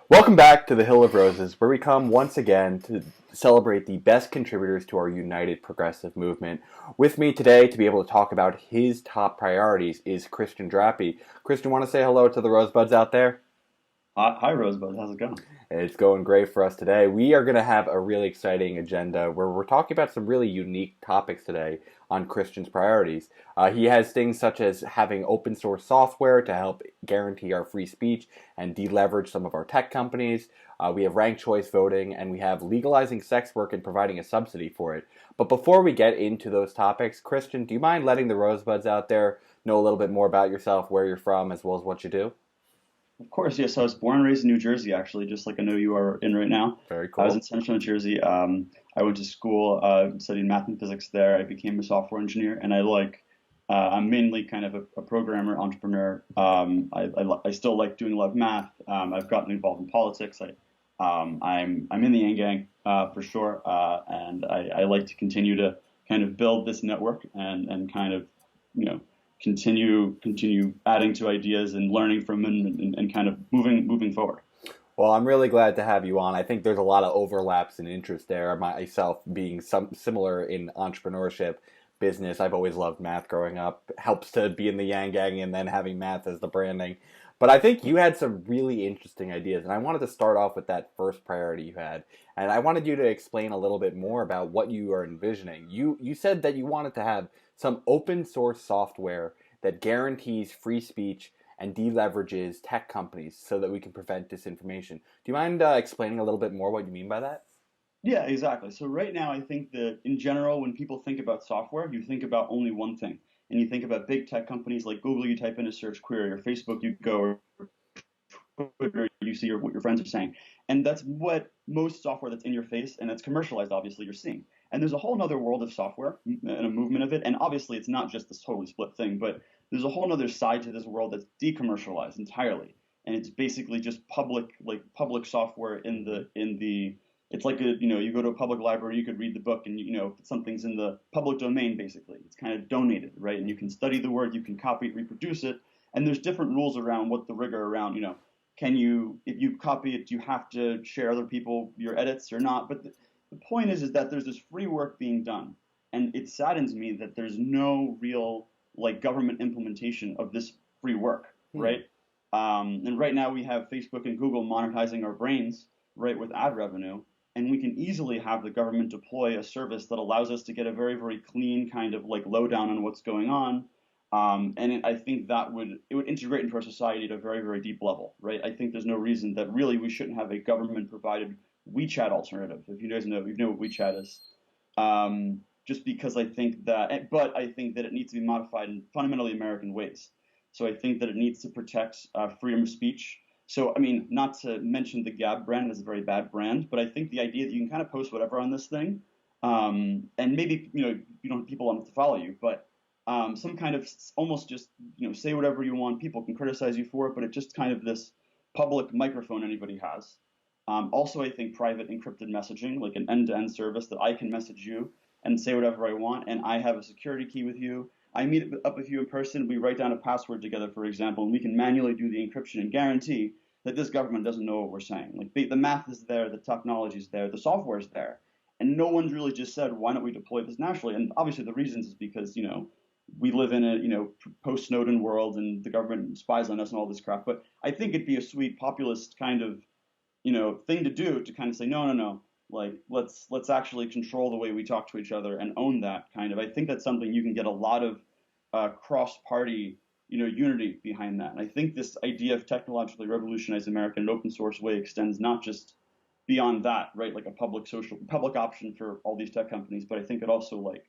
Welcome back to the Hill of Roses, where we come once again to celebrate the best contributors to our united progressive movement. With me today to be able to talk about his top priorities is Christian Drappi. Christian, want to say hello to the Rosebuds out there? Hi, Rosebud. How's it going? It's going great for us today. We are going to have a really exciting agenda where we're talking about some really unique topics today on Christian's priorities. He has things such as having open source software to help guarantee our free speech and deleverage some of our tech companies. We have ranked choice voting, and we have legalizing sex work and providing a subsidy for it. But before we get into those topics, Christian, do you mind letting the Rosebuds out there know a little bit more about yourself, where you're from, as well as what you do? Of course, yes. I was born and raised in New Jersey, actually, just like I know you are in right now. Very I was in cool. Central New Jersey. I went to school, studied math and physics there. I became a software engineer, and I'm mainly kind of a programmer, entrepreneur. I still like doing a lot of math. I've gotten involved in politics. I'm in the Yang Gang for sure, and I like to continue to kind of build this network and kind of you know continue adding to ideas and learning from them and kind of moving forward. Well, I'm really glad to have you on. I think there's a lot of overlaps and interest there. Myself being some similar in entrepreneurship, business. I've always loved math growing up. Helps to be in the Yang Gang and then having math as the branding. But I think you had some really interesting ideas, and I wanted to start off with that first priority you had. And I wanted you to explain a little bit more about what you are envisioning. You said that you wanted to have some open source software that guarantees free speech and deleverages tech companies so that we can prevent disinformation. Do you mind explaining a little bit more what you mean by that? Yeah, exactly. So right now, I think that in general, when people think about software, you think about only one thing, and you think about big tech companies like Google. You type in a search query, or Facebook, you go, Twitter, you see what your friends are saying. And that's what most software that's in your face and that's commercialized, obviously, you're seeing. And there's a whole other world of software and a movement of it. And obviously, it's not just this totally split thing, but there's a whole other side to this world that's decommercialized entirely. And it's basically just public software in the it's like you go to a public library, you could read the book, and something's in the public domain. Basically, it's kind of donated, right? And you can study the word, you can copy it, reproduce it, and there's different rules around what the rigor around can you, if you copy it, do you have to share other people your edits or not? But the point is that there's this free work being done, and it saddens me that there's no real like government implementation of this free work, Hmm. right? And right now we have Facebook and Google monetizing our brains, right, with ad revenue, and we can easily have the government deploy a service that allows us to get a very, very clean kind of like lowdown on what's going on, I think that would integrate into our society at a very, very deep level, right? I think there's no reason that really we shouldn't have a government provided WeChat alternative. If you know what WeChat is. Just because but I think that it needs to be modified in fundamentally American ways. So I think that it needs to protect freedom of speech. So I mean, not to mention the Gab brand is a very bad brand, but I think the idea that you can kind of post whatever on this thing, and maybe you don't people want to follow you, but some kind of almost just say whatever you want. People can criticize you for it, but it's just kind of this public microphone anybody has. Also, I think private encrypted messaging, like an end-to-end service that I can message you and say whatever I want, and I have a security key with you. I meet up with you in person. We write down a password together, for example, and we can manually do the encryption and guarantee that this government doesn't know what we're saying. Like the math is there, the technology is there, the software is there, and no one's really just said, why don't we deploy this nationally? And obviously, the reasons is because we live in a post Snowden world and the government spies on us and all this crap. But I think it'd be a sweet populist kind of thing to do to kind of say no, no, no, like let's actually control the way we talk to each other and own that kind of. I think that's something you can get a lot of cross-party unity behind that. And I think this idea of technologically revolutionize America in an open source way extends not just beyond that, right? Like a public option for all these tech companies, but I think it also like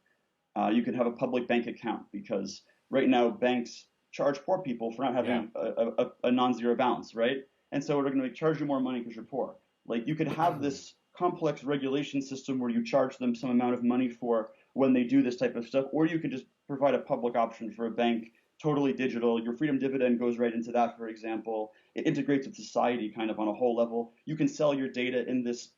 you could have a public bank account because right now banks charge poor people for not Yeah. having a non-zero balance, right? And so they're going to charge you more money because you're poor. Like you could have this complex regulation system where you charge them some amount of money for when they do this type of stuff, or you could just provide a public option for a bank, totally digital. Your freedom dividend goes right into that, for example. It integrates with society kind of on a whole level. You can sell your data in this,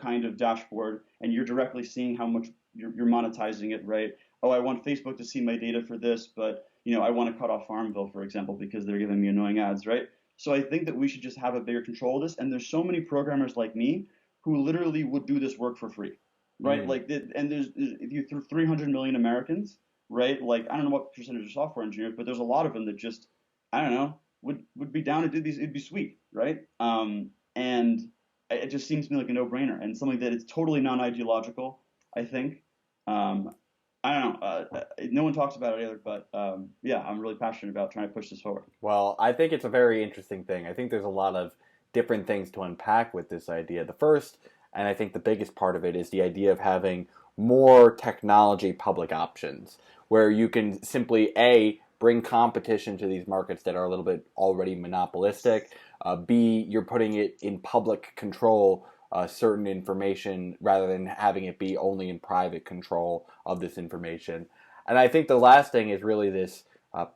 kind of dashboard, and you're directly seeing how much you're monetizing it, right? Oh, I want Facebook to see my data for this, but I want to cut off Farmville, for example, because they're giving me annoying ads, right? So I think that we should just have a bigger control of this. And there's so many programmers like me who literally would do this work for free, right? Mm. Like, and there's if you threw 300 million Americans, right? Like, I don't know what percentage of software engineers, but there's a lot of them that just, I don't know, would be down to do these. It'd be sweet, right? And it just seems to me like a no-brainer and something that is totally non-ideological, I think. Um, I don't know. No one talks about it either, but yeah, I'm really passionate about trying to push this forward. Well, I think it's a very interesting thing. I think there's a lot of different things to unpack with this idea. The first, and I think the biggest part of it, is the idea of having more technology public options where you can simply A, bring competition to these markets that are a little bit already monopolistic. B, you're putting it in public control, certain information, rather than having it be only in private control of this information. And I think the last thing is really this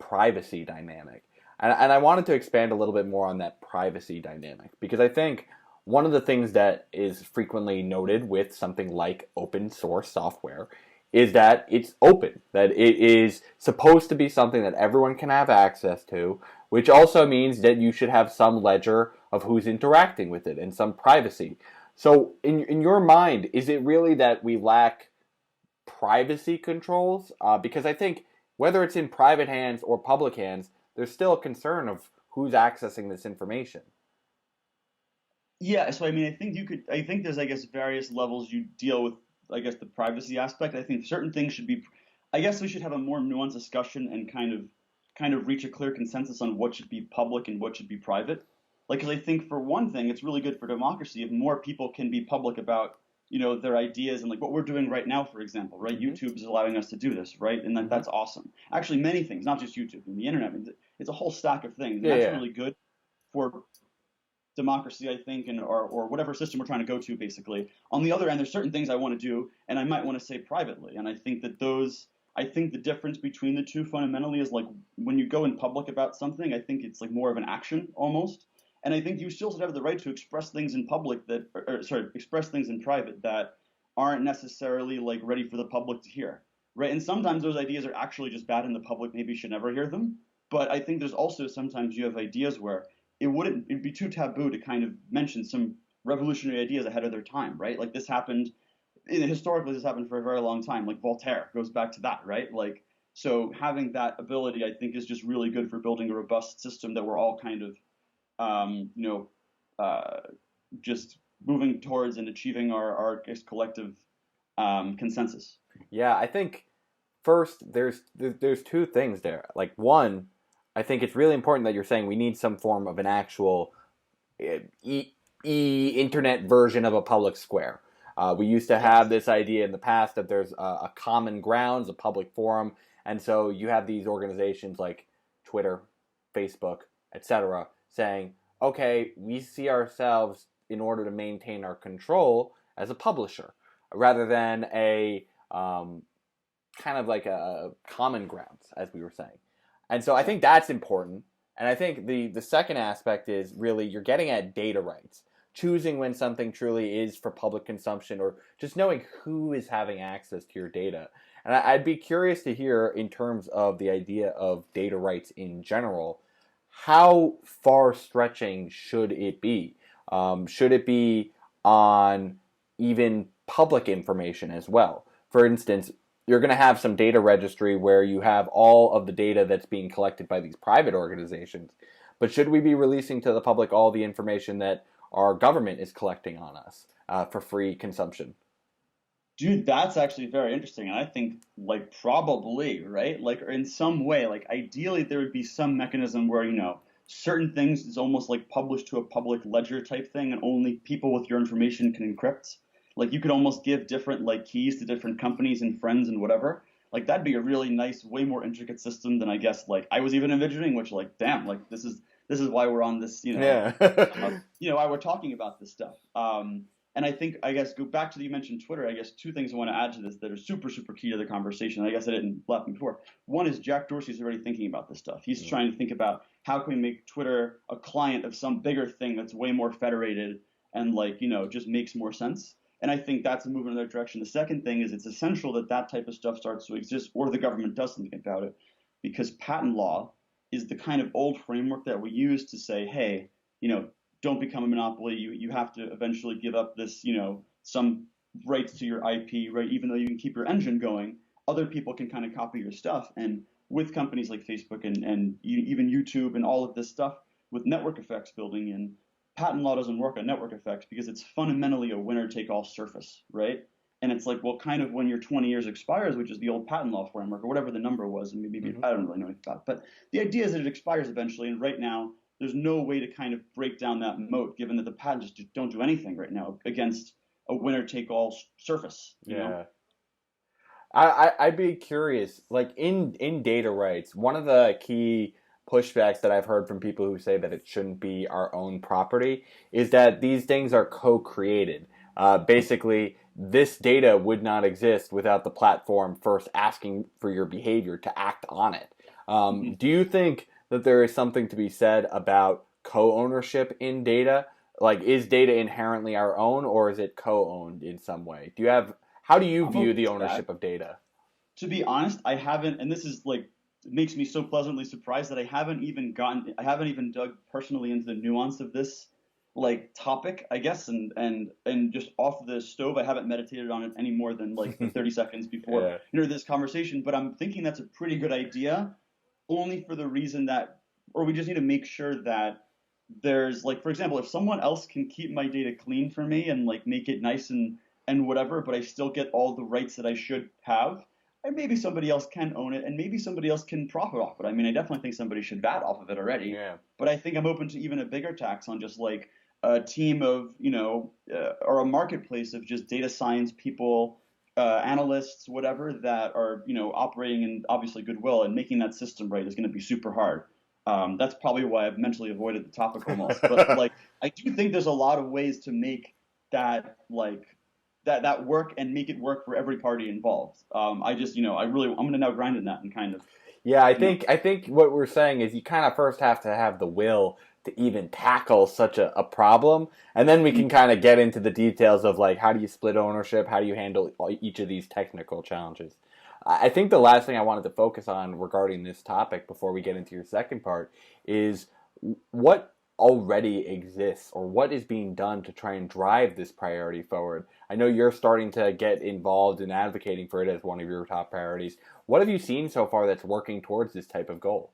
privacy dynamic. And I wanted to expand a little bit more on that privacy dynamic because I think one of the things that is frequently noted with something like open source software is that it's open, that it is supposed to be something that everyone can have access to, which also means that you should have some ledger of who's interacting with it and some privacy. So, in your mind, is it really that we lack privacy controls? Because I think whether it's in private hands or public hands, there's still a concern of who's accessing this information. Yeah, so I mean, I think you could. I think there's, I guess, various levels you deal with. I guess the privacy aspect. I think certain things should be. I guess we should have a more nuanced discussion and kind of reach a clear consensus on what should be public and what should be private. Like, because I think for one thing, it's really good for democracy if more people can be public about, their ideas and like what we're doing right now, for example, right? Mm-hmm. YouTube is allowing us to do this, right? And Mm-hmm. that's awesome. Actually, many things, not just YouTube and the internet. I mean, it's a whole stack of things, and Yeah, that's yeah. really good for democracy, I think, and or whatever system we're trying to go to, basically. On the other end, there's certain things I want to do, and I might want to say privately, and I think that I think the difference between the two fundamentally is like when you go in public about something, I think it's like more of an action almost, and I think you still should have the right to express things in public sorry, express things in private that aren't necessarily like ready for the public to hear, right? And sometimes those ideas are actually just bad, and the public maybe should never hear them. But I think there's also sometimes you have ideas where it'd be too taboo to kind of mention some revolutionary ideas ahead of their time, right? Like this happened historically, this happened for a very long time. Like Voltaire goes back to that, right? Like so having that ability, I think, is just really good for building a robust system that we're all kind of um, you know uh, just moving towards and achieving our collective consensus. Yeah, I think first there's two things there. Like one, I think it's really important that you're saying we need some form of an actual e, internet version of a public square. We used to have Yes. this idea in the past that there's a common grounds, a public forum, and so you have these organizations like Twitter, Facebook, etc., saying, "Okay, we see ourselves in order to maintain our control as a publisher, rather than a kind of like a common grounds, as we were saying." And so I Yeah. think that's important. And I think the second aspect is really you're getting at data rights, choosing when something truly is for public consumption, or just knowing who is having access to your data. And I'd be curious to hear, in terms of the idea of data rights in general, how far stretching should it be? Should it be on even public information as well? For instance, you're going to have some data registry where you have all of the data that's being collected by these private organizations. But should we be releasing to the public all the information that our government is collecting on us for free consumption? Dude, that's actually very interesting. And I think like probably, right? Like or in some way, like ideally there would be some mechanism where, certain things is almost like published to a public ledger type thing and only people with your information can encrypt. Like you could almost give different like keys to different companies and friends and whatever. Like that'd be a really nice, way more intricate system than I guess like I was even envisioning, which like damn, like this is why we're on this, Yeah. why we're talking about this stuff. And I think, I guess, go back to you mentioned Twitter. I guess two things I want to add to this that are super, super key to the conversation. I guess I didn't left before. One is Jack Dorsey's already thinking about this stuff. He's trying to think about how can we make Twitter a client of some bigger thing that's way more federated and like, just makes more sense. And I think that's a movement in that direction. The second thing is it's essential that that type of stuff starts to exist or the government does something about it because patent law is the kind of old framework that we use to say, hey, you know, don't become a monopoly. You have to eventually give up this, you know, some rights to your IP, right? Even though you can keep your engine going, other people can kind of copy your stuff. And with companies like Facebook and even YouTube and all of this stuff with network effects building in, patent law doesn't work on network effects because it's fundamentally a winner take all surface, right? And it's like, well, kind of when your 20 years expires, which is the old patent law framework or whatever the number was, and maybe Hmm. I don't really know anything about it, but the idea is that it expires eventually. And right now, there's no way to kind of break down that moat, given that the patents just don't do anything right now against a winner take all surface, you know? Yeah. I'd be curious, like in data rights, one of the key pushbacks that I've heard from people who say that it shouldn't be our own property is that these things are co-created. Basically, this data would not exist without the platform first asking for your behavior to act on it. Mhm. Do you think that there is something to be said about co-ownership in data? Like, is data inherently our own, or is it co-owned in some way? How do you I'm view open the to that. ownership of data? To be honest, I haven't, and this is like it makes me so pleasantly surprised that I haven't even dug personally into the nuance of this like topic, I guess, and just off the stove, I haven't meditated on it any more than like the 30 seconds before Yeah. this conversation. But I'm thinking that's a pretty good idea, only for the reason that, or we just need to make sure that there's like, for example, if someone else can keep my data clean for me and like make it nice and whatever, but I still get all the rights that I should have, and maybe somebody else can own it, and maybe somebody else can profit off it. I mean, I definitely think somebody should VAT off of it already, Yeah. but I think I'm open to even a bigger tax on just like a team of, or a marketplace of just data science people, analysts, whatever, that are, operating in obviously goodwill, and making that system right is going to be super hard. That's probably why I've mentally avoided the topic almost. But like, I do think there's a lot of ways to make that like that work and make it work for every party involved. I just, I'm gonna now grind in that and kind of, Yeah, I you know, think I think what we're saying is you kind of first have to have the will to even tackle such a problem, and then we can kind of get into the details of like how do you split ownership, how do you handle each of these technical challenges. I think the last thing I wanted to focus on regarding this topic before we get into your second part is what already exists or what is being done to try and drive this priority forward. I know you're starting to get involved in advocating for it as one of your top priorities. What have you seen so far that's working towards this type of goal?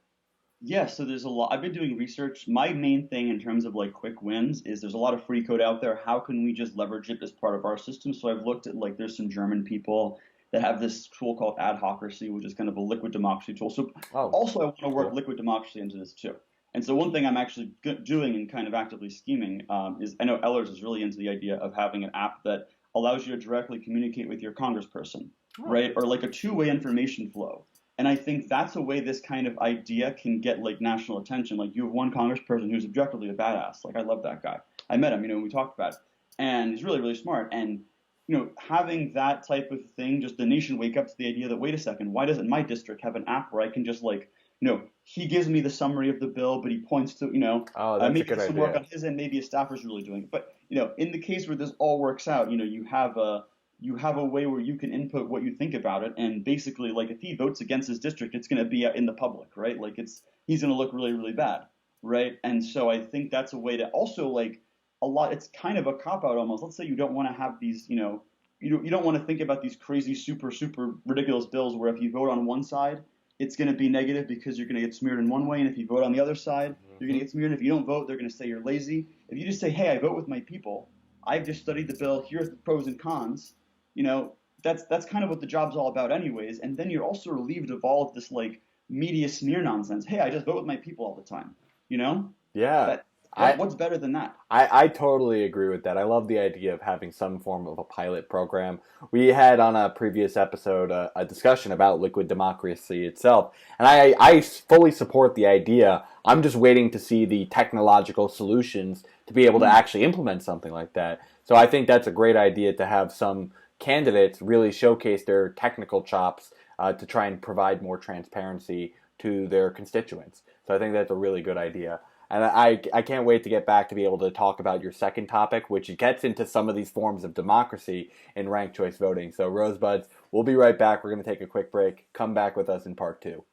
yeah. So there's a lot. I've been doing research. My main thing in terms of like quick wins is there's a lot of free code out there. How can we just leverage it as part of our system? So I've looked at like there's some German people that have this tool called adhocracy, which is kind of a liquid democracy tool. So Oh, also I want to work cool. liquid democracy into this too. And so one thing I'm actually doing and kind of actively scheming, is I know Ellers is really into the idea of having an app that allows you to directly communicate with your congressperson, Oh, right? Or like a two-way information flow. And I think that's a way this kind of idea can get like national attention. Like you have one congressperson who's objectively a badass. Like I love that guy. I met him, we talked about it. And he's really, really smart. And having that type of thing, just the nation wake up to the idea that, wait a second, why doesn't my district have an app where I can just like, he gives me the summary of the bill, but he points to, oh, that's a maybe good there's some work idea. on his end, maybe a staffer's really doing it. But, in the case where this all works out, you have a way where you can input what you think about it, and basically, like, if he votes against his district, it's going to be in the public, right? Like, he's going to look really, really bad, right? And so I think that's a way to also like a lot. It's kind of a cop out almost. Let's say you don't want to have these, you don't want to think about these crazy, super, super ridiculous bills where if you vote on one side, it's going to be negative because you're going to get smeared in one way, and if you vote on the other side, you're going Hmm. to get smeared. And if you don't vote, they're going to say you're lazy. If you just say, hey, I vote with my people. I've just studied the bill. Here's the pros and cons. You know, that's kind of what the job's all about, anyways. And then you're also relieved of all of this like media smear nonsense. Hey, I just vote with my people all the time. You know, Yeah. that I, what's better than that? I totally agree with that. I love the idea of having some form of a pilot program. We had on a previous episode a discussion about liquid democracy itself, and I fully support the idea. I'm just waiting to see the technological solutions to be able to Mm, actually implement something like that. So I think that's a great idea to have some candidates really showcase their technical chops to try and provide more transparency to their constituents. So I think that's a really good idea. And I can't wait to get back to be able to talk about your second topic, which gets into some of these forms of democracy in ranked choice voting. So, Rosebuds, we'll be right back. We're going to take a quick break. Come back with us in part two.